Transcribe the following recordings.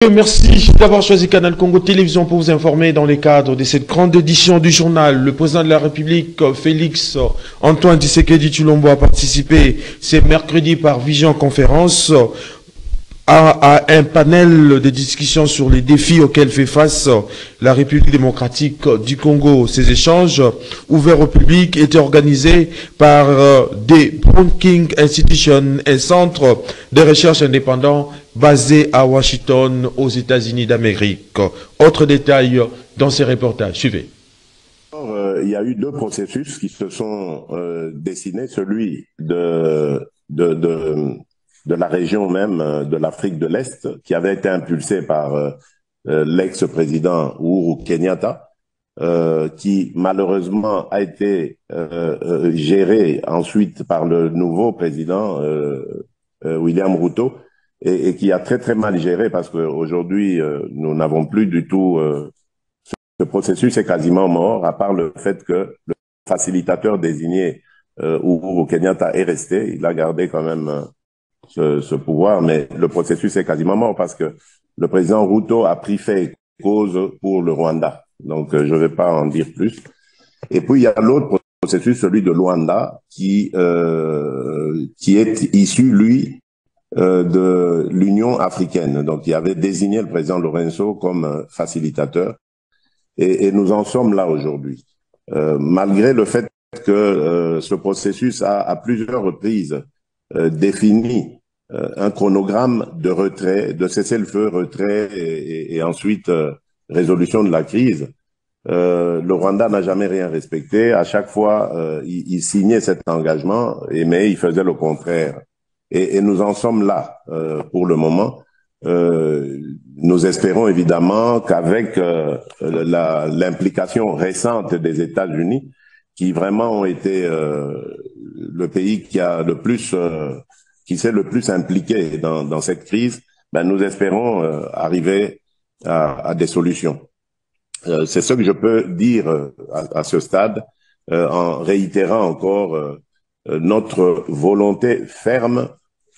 Merci d'avoir choisi Canal Congo Télévision pour vous informer dans le cadre de cette grande édition du journal. Le président de la République, Félix Antoine Tshisekedi Tshilombo, a participé ce mercredi par visioconférence à un panel de discussion sur les défis auxquels fait face la République démocratique du Congo. Ces échanges ouverts au public étaient organisés par des Brookings Institution, un centre de recherche indépendant basé à Washington, aux États-Unis d'Amérique. Autre détail dans ces reportages. Suivez. Il y a eu deux processus qui se sont dessinés, celui de la région même de l'Afrique de l'Est, qui avait été impulsé par l'ex-président Uhuru Kenyatta, qui malheureusement a été géré ensuite par le nouveau président William Ruto, et qui a très mal géré parce qu'aujourd'hui nous n'avons plus du tout ce processus est quasiment mort, à part le fait que le facilitateur désigné Uhuru Kenyatta est resté. Il a gardé quand même ce pouvoir, mais le processus est quasiment mort parce que le président Ruto a pris fait et cause pour le Rwanda. Donc je ne vais pas en dire plus. Et puis il y a l'autre processus, celui de Luanda, qui est issu, lui, de l'Union africaine. Donc il avait désigné le président Lorenzo comme facilitateur. Et nous en sommes là aujourd'hui. Malgré le fait que ce processus a à plusieurs reprises défini un chronogramme de retrait, de cessez-le-feu, retrait et ensuite résolution de la crise, le Rwanda n'a jamais rien respecté. À chaque fois, il signait cet engagement, mais il faisait le contraire. Et nous en sommes là pour le moment. Nous espérons évidemment qu'avec l'implication récente des États-Unis, qui vraiment ont été le pays qui a le plus qui s'est le plus impliqué dans cette crise, ben nous espérons arriver à des solutions. C'est ce que je peux dire à ce stade, en réitérant encore notre volonté ferme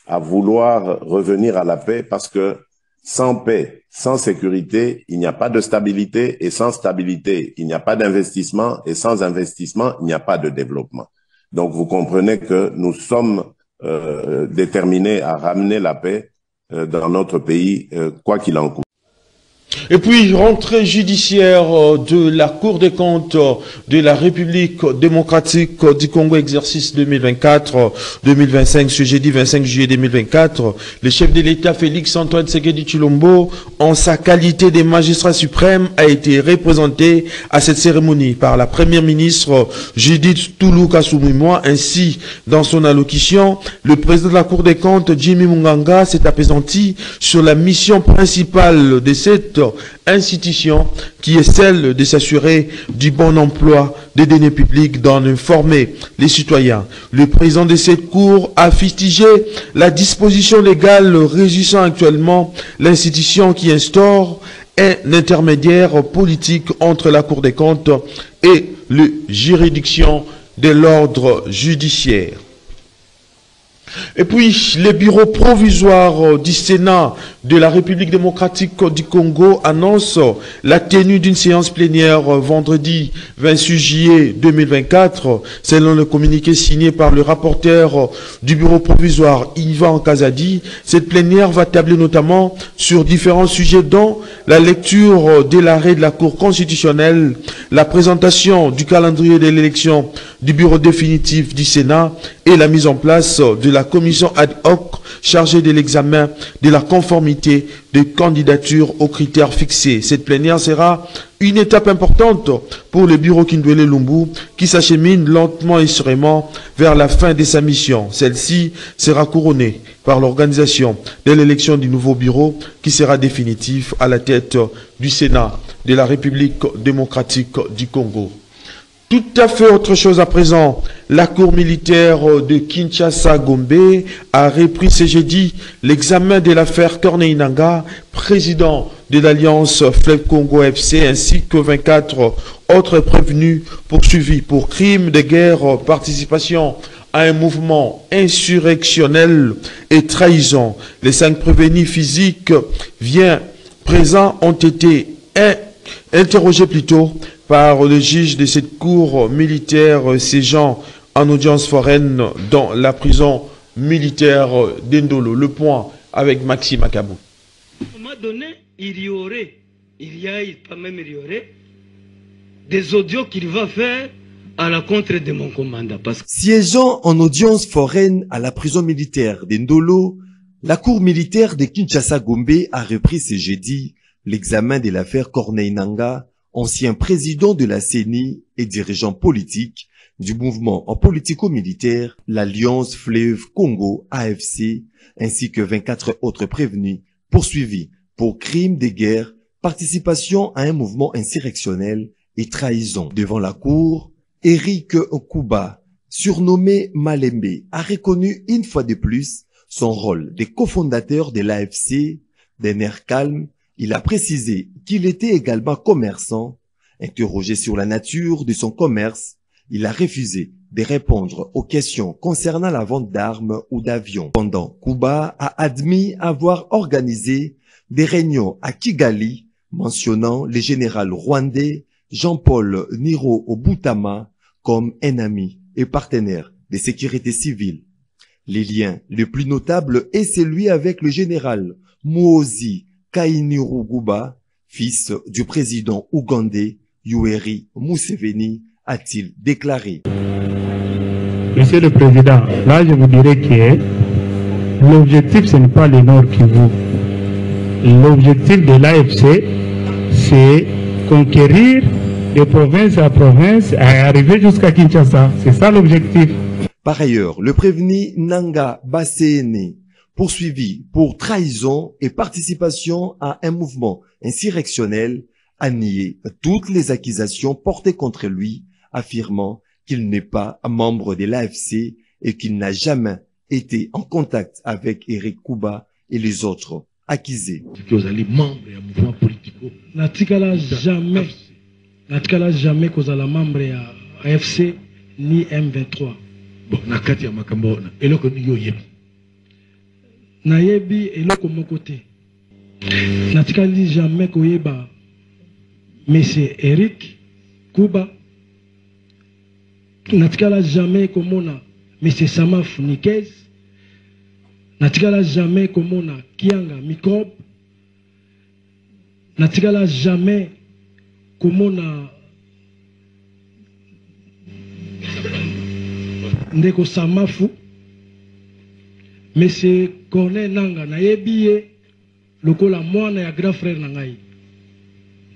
à vouloir revenir à la paix, parce que sans paix, sans sécurité, il n'y a pas de stabilité, et sans stabilité, il n'y a pas d'investissement, et sans investissement, il n'y a pas de développement. Donc vous comprenez que nous sommes déterminés à ramener la paix dans notre pays, quoi qu'il en coûte. Et puis, rentrée judiciaire de la Cour des comptes de la République démocratique du Congo, exercice 2024-2025, ce jeudi 25 juillet 2024. Le chef de l'État, Félix Antoine Tshisekedi Tshilombo, en sa qualité de magistrat suprême, a été représenté à cette cérémonie par la première ministre Judith Touloukasumimwa. Ainsi, dans son allocution, le président de la Cour des comptes, Jimmy Munganga, s'est appesanti sur la mission principale de cette institution, qui est celle de s'assurer du bon emploi des deniers publics, d'en informer les citoyens. Le président de cette cour a fustigé la disposition légale régissant actuellement l'institution qui instaure un intermédiaire politique entre la Cour des comptes et les juridictions de l'ordre judiciaire. Et puis, le bureau provisoire du Sénat de la République démocratique du Congo annonce la tenue d'une séance plénière vendredi 26 juillet 2024. Selon le communiqué signé par le rapporteur du bureau provisoire, Yvan Kazadi, cette plénière va tabler notamment sur différents sujets, dont la lecture de l'arrêt de la Cour constitutionnelle, la présentation du calendrier de l'élection du bureau définitif du Sénat et la mise en place de la commission ad hoc chargée de l'examen de la conformité des candidatures aux critères fixés. Cette plénière sera une étape importante pour le bureau Kindwele Lumbu, qui s'achemine lentement et sereinement vers la fin de sa mission. Celle-ci sera couronnée par l'organisation de l'élection du nouveau bureau, qui sera définitif à la tête du Sénat de la République démocratique du Congo. Tout à fait autre chose à présent. La Cour militaire de Kinshasa-Gombe a repris ce jeudi l'examen de l'affaire Corneille Nangaa, président de l'Alliance Fleuve Congo FC, ainsi que 24 autres prévenus poursuivis pour crimes de guerre, participation à un mouvement insurrectionnel et trahison. Les 5 prévenus physiques viennent présents ont été interrogés plutôt par le juge de cette cour militaire ségeant en audience foraine dans la prison militaire d'Indolo. Le point avec Maxime Akabou. À un moment donné, il y aurait des audios qu'il va faire à la contre de mon commandant. Siégeant en audience foraine à la prison militaire d'Indolo, la cour militaire de Kinshasa-Gombe a repris ce jeudi l'examen de l'affaire Corneille Nangaa, ancien président de la CENI et dirigeant politique du mouvement en politico-militaire, l'Alliance Fleuve Congo AFC, ainsi que 24 autres prévenus poursuivis pour crimes de guerre, participation à un mouvement insurrectionnel et trahison. Devant la cour, Eric Kuba, surnommé Malembe, a reconnu une fois de plus son rôle de cofondateur de l'AFC. D'un air calme, il a précisé qu'il était également commerçant. Interrogé sur la nature de son commerce, il a refusé de répondre aux questions concernant la vente d'armes ou d'avions. Pendant, Kuba a admis avoir organisé des réunions à Kigali, mentionnant le général rwandais Jean-Paul Niro Obutama comme un ami et partenaire de sécurité civile. Les liens les plus notables est celui avec le général Muhoozi Kainerugaba, fils du président ougandais Yoweri Museveni, a-t-il déclaré. Monsieur le Président, là je vous dirais que l'objectif ce n'est pas le Nord Kivu. L'objectif de l'AFC c'est conquérir de province à province et arriver jusqu'à Kinshasa. C'est ça l'objectif. Par ailleurs, le prévenu Nangaa Baseene, poursuivi pour trahison et participation à un mouvement insurrectionnel, a nié toutes les accusations portées contre lui, affirmant qu'il n'est pas membre de l'AFC et qu'il n'a jamais été en contact avec Eric Kuba et les autres accusés. Vous allez membre d'un mouvement politique. Natikala jamais que vous allez membre de l'AFC ni M23. Bon, nakati ya makambo na eloko ni yo yebi. Na yebi eloko moko te. Natikali jamais ko yeba Monsieur Eric Kuba. Natikala jamais komona Monsieur Samaf Nikez. Natikala jamais komona Kianga Microbe. Natikala jamais komona Ndeko Samafu. Monsieur Corneille Nangaa na yebiye lokola mwana ya grand frère nangai.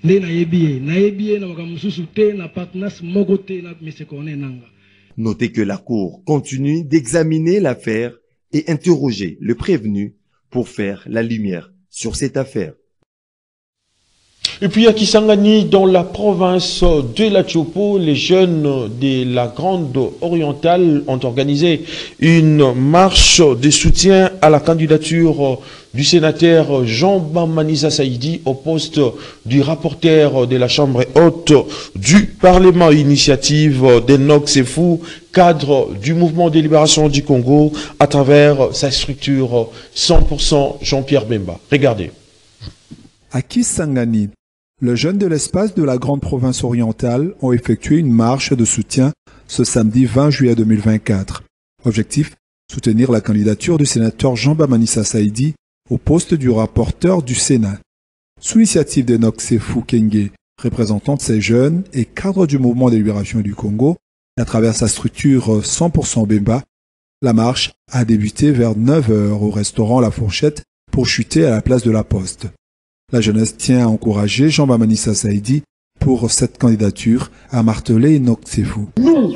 Nde na yebiye na makamususu te na partners moko te na Monsieur Corneille Nangaa. Notez que la cour continue d'examiner l'affaire et interroger le prévenu pour faire la lumière sur cette affaire. Et puis à Kisangani, dans la province de la Tchopo, les jeunes de la Grande Orientale ont organisé une marche de soutien à la candidature du sénateur Jean-Baptiste Saïdi au poste du rapporteur de la Chambre haute du Parlement, initiative d'Enoch Sefou, cadre du mouvement de libération du Congo à travers sa structure 100% Jean-Pierre Bemba. Regardez. À Kisangani, les jeunes de l'espace de la Grande Province Orientale ont effectué une marche de soutien ce samedi 20 juillet 2024. Objectif, soutenir la candidature du sénateur Jean-Baptiste Saïdi au poste du rapporteur du Sénat. Sous l'initiative d'Enoch Sefou Kenge, représentant de ces jeunes et cadre du mouvement de libération du Congo, et à travers sa structure 100% Bemba, la marche a débuté vers 9 h au restaurant La Fourchette pour chuter à la place de la Poste. La jeunesse tient à encourager Jean-Baptiste Saïdi pour cette candidature, a martelé Enoch Sefou. Nous,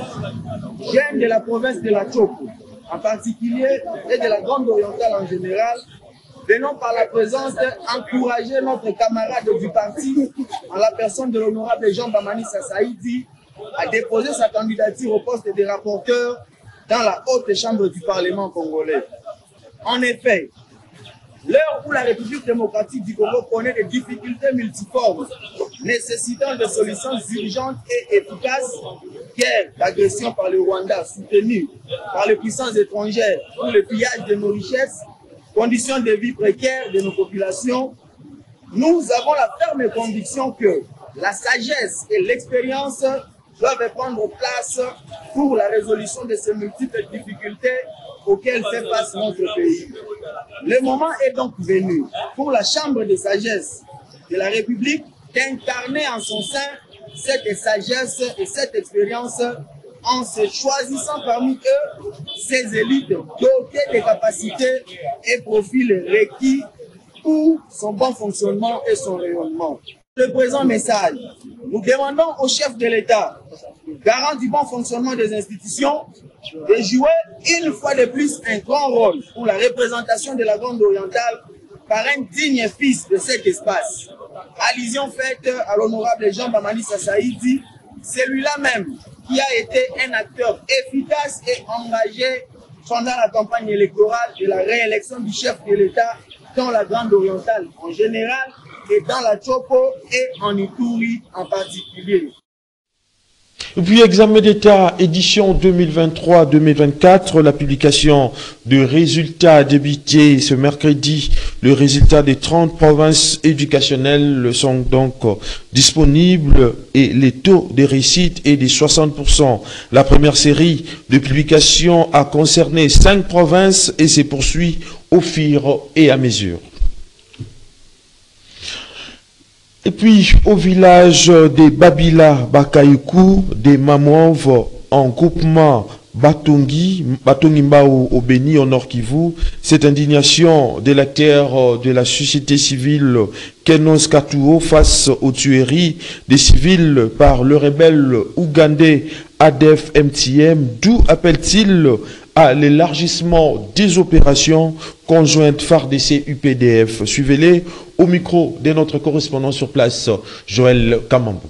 jeunes de la province de la Tchopo, en particulier, et de la Grande Orientale en général, venons par la présence encourager notre camarade du parti, en la personne de l'honorable Jean-Baptiste Saïdi, à déposer sa candidature au poste de rapporteur dans la haute chambre du Parlement congolais. En effet, l'heure où la République démocratique du Congo connaît des difficultés multiformes, nécessitant des solutions urgentes et efficaces, guerre d'agression par le Rwanda soutenue par les puissances étrangères pour le pillage de nos richesses, conditions de vie précaires de nos populations, nous avons la ferme conviction que la sagesse et l'expérience doivent prendre place pour la résolution de ces multiples difficultés auxquelles fait face notre pays. Le moment est donc venu pour la Chambre de sagesse de la République d'incarner en son sein cette sagesse et cette expérience en se choisissant parmi eux ces élites dotées de capacités et profils requis pour son bon fonctionnement et son rayonnement. Le présent message, nous demandons au chef de l'État, garant du bon fonctionnement des institutions, de jouer une fois de plus un grand rôle pour la représentation de la Grande Orientale par un digne fils de cet espace. Allusion faite à l'honorable Jean Bamani Saïdi, celui-là même qui a été un acteur efficace et engagé pendant la campagne électorale de la réélection du chef de l'État dans la Grande Orientale en général et dans la Chopo et en Ituri en particulier. Et puis, examen d'État, édition 2023-2024, la publication de résultats débités ce mercredi. Le résultat des 30 provinces éducationnelles sont donc disponibles et les taux de réussite est de 60%. La première série de publications a concerné 5 provinces et se poursuit au fur et à mesure. Et puis, au village des Babila Bakayuku, des Mamouv, en groupement Batongi Mbao au Béni, au Nord Kivu, cette indignation des acteurs de la société civile Kenos Katuo face aux tueries des civils par le rebelle ougandais ADF MTM, d'où appelle-t-il à l'élargissement des opérations conjointes FARDC UPDF. Suivez-les au micro de notre correspondant sur place, Joël Kamambo.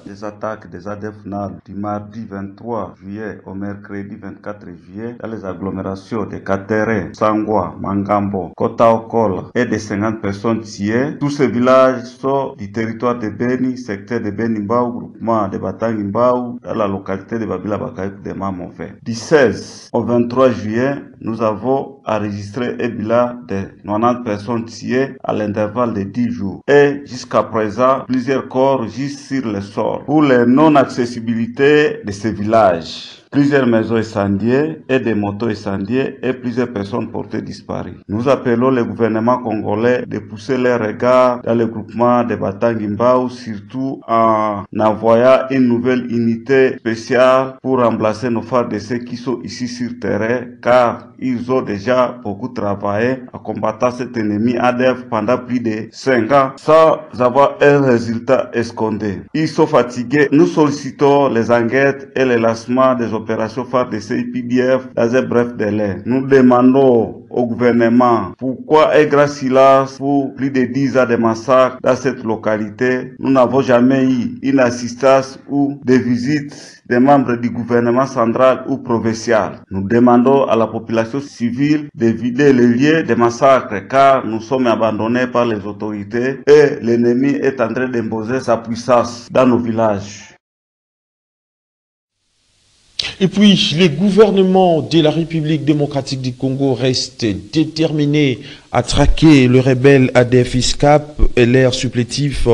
Des attaques des ADF-NAL du mardi 23 juillet au mercredi 24 juillet dans les agglomérations de Katere, Sangwa, Mangambo, Kotaokola et de 50 personnes tuées. Tous ces villages sont du territoire de Beni, secteur de Beni Mbao, groupement de Batangi Mbao, dans la localité de Babila Bakayuku de Mamouve. Du 16 au 23 juillet, nous avons enregistré un bilan de 90 personnes tuées à l'intervalle de 10 jours. Et jusqu'à présent, plusieurs corps gisent sur le sol. Pour les non-accessibilités de ces villages, plusieurs maisons incendiées et des motos incendiées et plusieurs personnes portées disparues. Nous appelons le gouvernement congolais de pousser les regards dans le groupement de Batangi Mbao, surtout en envoyant une nouvelle unité spéciale pour remplacer nos FARDC qui sont ici sur terrain, car ils ont déjà beaucoup travaillé à combattre cet ennemi ADF pendant plus de 5 ans sans avoir un résultat escompté. Ils sont fatigués. Nous sollicitons les enquêtes et le lancement des opérations FARDC et UPDF dans un bref délai. Nous demandons au gouvernement pourquoi un grand silence pour plus de 10 ans de massacres dans cette localité. Nous n'avons jamais eu une assistance ou des visites des membres du gouvernement central ou provincial. Nous demandons à la population civile de vider les lieux de massacres car nous sommes abandonnés par les autorités et l'ennemi est en train d'imposer sa puissance dans nos villages. Et puis, les gouvernements de la République démocratique du Congo restent déterminés à traquer le rebelle ADF ISCAP et l'air supplétif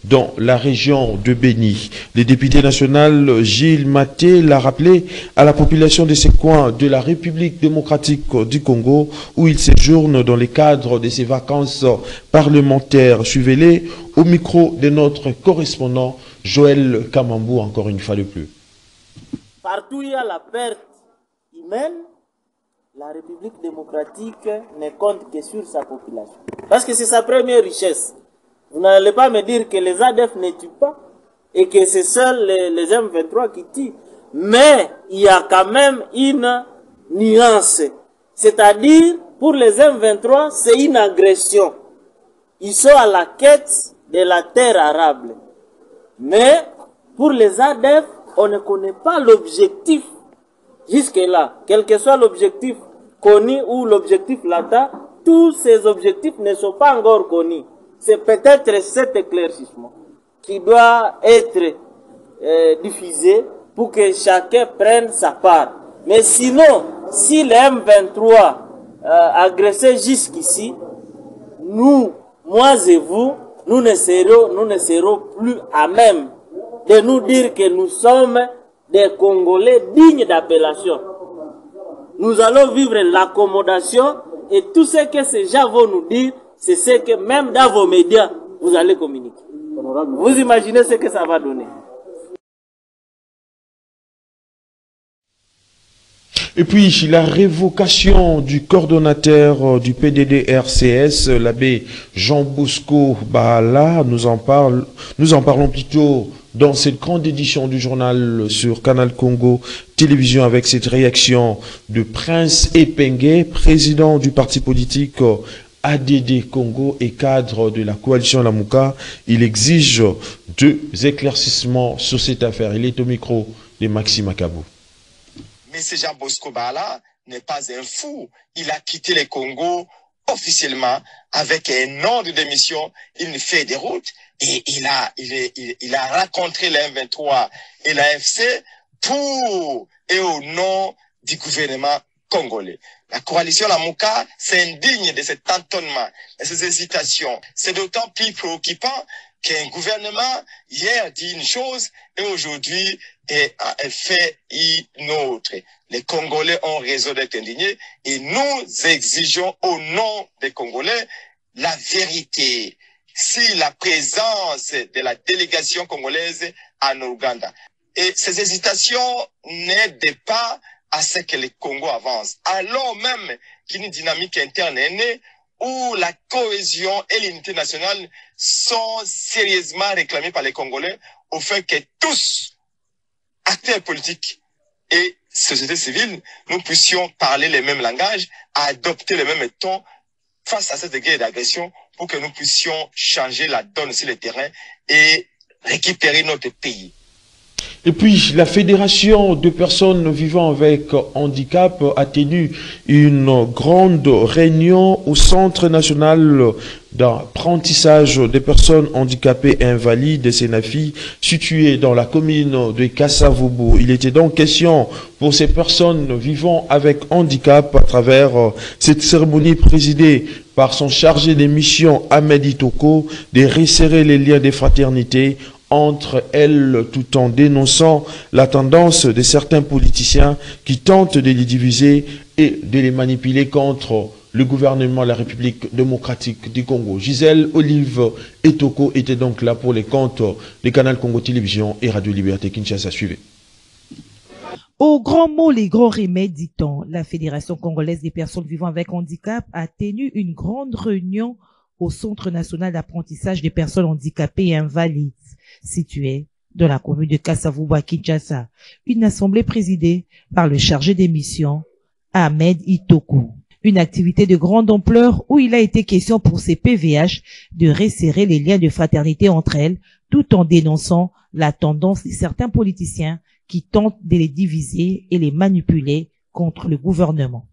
dans la région de Béni. Le député national Gilles Maté l'a rappelé à la population de ces coins de la République démocratique du Congo où il séjourne dans le cadre de ses vacances parlementaires. Suivez-les au micro de notre correspondant Joël Kamambou, encore une fois de plus. Partout où il y a la perte humaine, la République démocratique ne compte que sur sa population. Parce que c'est sa première richesse. Vous n'allez pas me dire que les ADF ne tuent pas et que c'est seuls les M23 qui tuent. Mais il y a quand même une nuance. C'est-à-dire, pour les M23, c'est une agression. Ils sont à la quête de la terre arable. Mais pour les ADF, on ne connaît pas l'objectif jusque-là. Quel que soit l'objectif connu ou l'objectif latent, tous ces objectifs ne sont pas encore connus. C'est peut-être cet éclaircissement qui doit être diffusé pour que chacun prenne sa part. Mais sinon, si les M23 agressaient jusqu'ici, nous, moi et vous, nous ne serons plus à même de nous dire que nous sommes des Congolais dignes d'appellation. Nous allons vivre l'accommodation et tout ce que ces gens vont nous dire, c'est ce que même dans vos médias, vous allez communiquer. Vous imaginez ce que ça va donner. Et puis, la révocation du coordonnateur du PDD-RCS, l'abbé Jean Bosco Bahala, nous en parlons plutôt dans cette grande édition du journal sur Canal Congo Télévision avec cette réaction de Prince Epengue, président du parti politique ADD Congo et cadre de la coalition Lamuka. Il exige 2 éclaircissements sur cette affaire. Il est au micro de Maxime Akabo. Mais ce Jean Bosco Bahala n'est pas un fou. Il a quitté le Congo officiellement avec un an de démission. Il fait des routes et il a rencontré la M23 et la FC pour et au nom du gouvernement congolais. La coalition Lamuka s'indigne de cet entonnement, de ces hésitations. C'est d'autant plus préoccupant qu'un gouvernement hier dit une chose et aujourd'hui fait une autre. Les Congolais ont raison d'être indignés et nous exigeons au nom des Congolais la vérité sur la présence de la délégation congolaise en Ouganda. Et ces hésitations n'aident pas à ce que le Congo avance. Alors même qu'une dynamique interne est née où la cohésion et l'unité nationale sont sérieusement réclamées par les Congolais au fait que tous, acteurs politiques et société civile, nous puissions parler les mêmes langages, adopter les mêmes tons face à cette guerre d'agression pour que nous puissions changer la donne sur le terrain et récupérer notre pays. Et puis, la Fédération de personnes vivant avec handicap a tenu une grande réunion au Centre national d'apprentissage des personnes handicapées et invalides, Senafi, situé dans la commune de Kasavubu. Il était donc question pour ces personnes vivant avec handicap à travers cette cérémonie présidée par son chargé des missions Ahmed Itoko de resserrer les liens de fraternité entre elles tout en dénonçant la tendance de certains politiciens qui tentent de les diviser et de les manipuler contre le gouvernement de la République démocratique du Congo. Gisèle Olive Etoko était donc là pour les comptes des Canal Congo Télévision et Radio Liberté Kinshasa. Suivez. Au grand mot, les grands remèdes, dit-on, la Fédération congolaise des personnes vivant avec handicap a tenu une grande réunion au Centre national d'apprentissage des personnes handicapées et invalides, situé dans la commune de Kasavubu à Kinshasa. Une assemblée présidée par le chargé des missions, Ahmed Itoko. Une activité de grande ampleur où il a été question pour ces PVH de resserrer les liens de fraternité entre elles, tout en dénonçant la tendance de certains politiciens qui tentent de les diviser et les manipuler contre le gouvernement.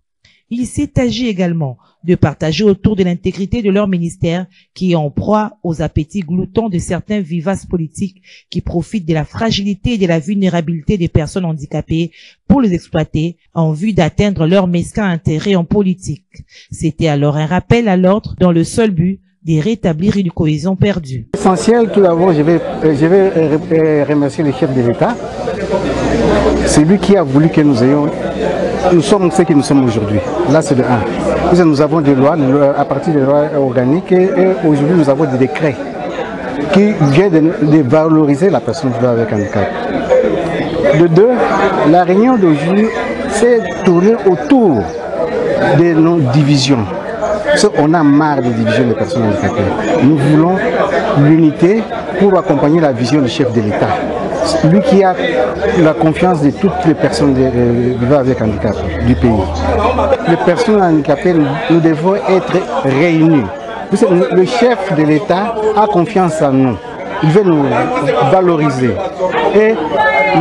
Il s'est agi également de partager autour de l'intégrité de leur ministère qui est en proie aux appétits gloutants de certains vivaces politiques qui profitent de la fragilité et de la vulnérabilité des personnes handicapées pour les exploiter en vue d'atteindre leurs mesquins intérêts en politique. C'était alors un rappel à l'ordre dans le seul but de rétablir une cohésion perdue. Essentiel, tout d'abord, je vais remercier le chef de l'État. C'est lui qui a voulu que nous sommes ce que nous sommes aujourd'hui. Là, c'est le 1. Nous avons des lois, à partir des lois organiques, et aujourd'hui, nous avons des décrets qui viennent de valoriser la personne vivant avec handicap. De 2, la réunion d'aujourd'hui s'est tournée autour de nos divisions. On a marre des divisions des personnes handicapées. Nous voulons l'unité pour accompagner la vision du chef de l'État. Lui qui a la confiance de toutes les personnes vivant avec handicap du pays. Les personnes handicapées, nous devons être réunis. Le chef de l'État a confiance en nous. Il veut nous valoriser. Et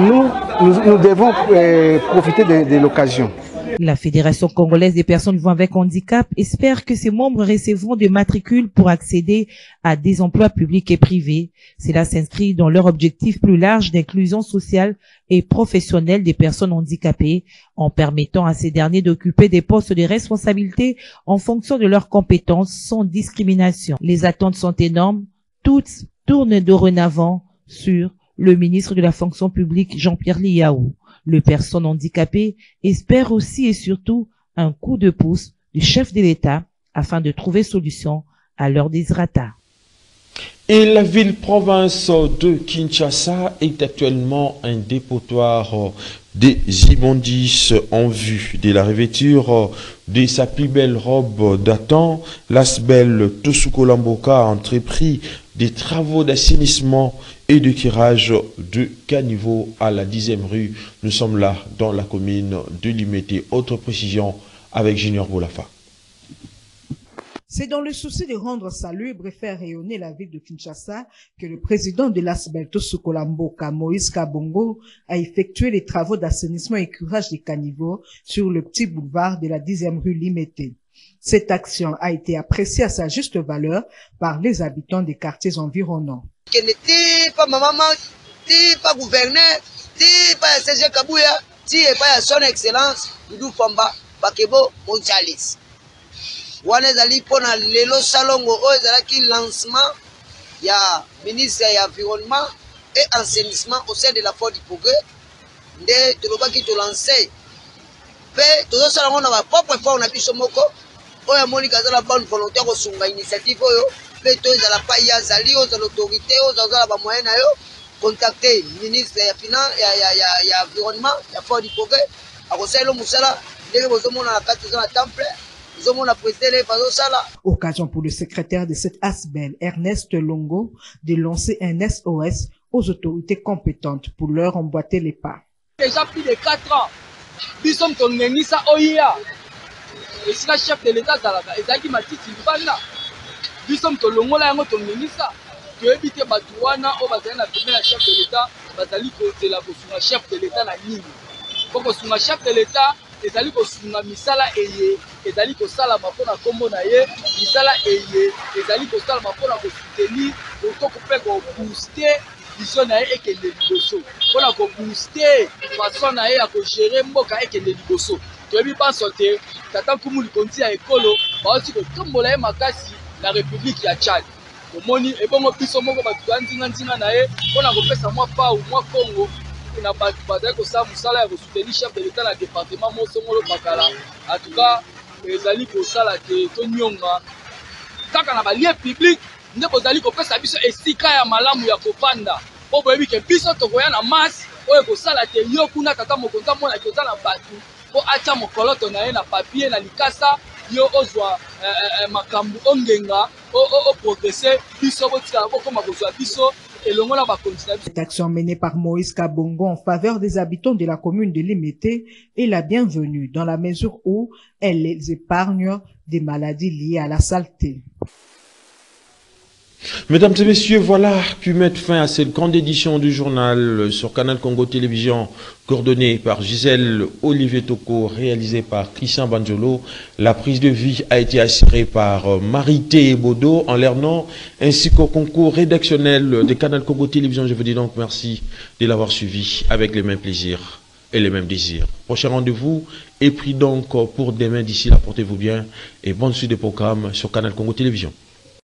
nous devons profiter de l'occasion La Fédération congolaise des personnes vivant avec handicap espère que ses membres recevront des matricules pour accéder à des emplois publics et privés. Cela s'inscrit dans leur objectif plus large d'inclusion sociale et professionnelle des personnes handicapées, en permettant à ces derniers d'occuper des postes de responsabilité en fonction de leurs compétences sans discrimination. Les attentes sont énormes, toutes tournent dorénavant sur le ministre de la fonction publique Jean-Pierre Liaou. Les personnes handicapées espèrent aussi et surtout un coup de pouce du chef de l'État afin de trouver solution à leurs désirata. Et la ville-province de Kinshasa est actuellement un dépotoir des immondices en vue de la revêture de sa plus belle robe datant. L'Asbel Tosuko Lamboka a entrepris des travaux d'assainissement et de tirage de caniveau à la 10e rue. Nous sommes là dans la commune de Limete. Autre précision avec Junior Boulafa. C'est dans le souci de rendre salubre et faire rayonner la ville de Kinshasa que le président de l'Asbel Tosuko Lamboka, Moïse Kabongo, a effectué les travaux d'assainissement et curage des caniveaux sur le petit boulevard de la 10e rue Limete. Cette action a été appréciée à sa juste valeur par les habitants des quartiers environnants. Pas maman, pas gouverneur, pas CG Kabouya, pas son excellence, Doudou Famba, Bakebo, Monchalis. Wana ezali pona lelo salongo oyo ezalaki lancement ya ministre ya environnement et assainissement au sein de la Fort du Progrès nde tolobaki tolancer pe tozosala ngo na bapropre effort na biso moko oyo amoni kazala bonne volonté kosunga initiative oyo pe to ezala pa ya zali oyo l'autorité oyo ezala ba moyen na yo contacter ministre ya finance ya environnement ya Fort du Progrès akosala musala ndenge bozomona na kati za temple. Occasion pour le secrétaire de cette Asbel, Ernest Longo, de lancer un SOS aux autorités compétentes pour leur emboîter les pas. Déjà plus de 4 ans, nous sommes connus ça OIA. Et c'est le chef de l'État Zalaga. Et c'est qui m'a dit nous sommes connus là, nous sommes connus ça. Que éviter Batouana, au Bazana, le chef de l'État, Bazali, c'est la chef de l'État, la ligne. Pour que le chef de l'État, ezali kosunga misala eye ezali kosala mapona kombo na ye misala eye ezali kosala mapona ko soutenir otoko pe ko booster vision na ye ekende liboso pona ko booster façon na ye ya ko gérer mboka ekende liboso toyebi banso te tata Nkumu Likonzi ya ekolo baoti ko tombola ye makasi na République ya Tchad omoni ebongo biso moko batu nzinga na ye pona kopesa mwa pau mwa Congo na batu bazali kosala musala ya kosoutenir chef de l'État na département mosongolo bakala en tout cas ezali kosala te tonyonga kaka na balie public nde bozali kopesa biso esika ya malamu ya kopanda po boyebi ke biso tokoya na masse oyo kosala te yo kuna tata mokonzi amona ke oza na batu po atya mokoloto na ye na papier na likasa yo ozwa makambo ongenga o progresser biso botika bokoma kozwa biso. Cette action menée par Moïse Kabongo en faveur des habitants de la commune de Limete est la bienvenue dans la mesure où elle les épargne des maladies liées à la saleté. Mesdames et messieurs, voilà qui met fin à cette grande édition du journal sur Canal Congo Télévision, coordonnée par Gisèle Olivier Toko, réalisée par Christian Banjolo. La prise de vie a été assurée par Marité Bodo en leur nom, ainsi qu'au concours rédactionnel de Canal Congo Télévision. Je vous dis donc merci de l'avoir suivi avec les mêmes plaisirs et les mêmes désirs. Prochain rendez-vous est pris donc pour demain. D'ici là, portez-vous bien et bonne suite de programme sur Canal Congo Télévision.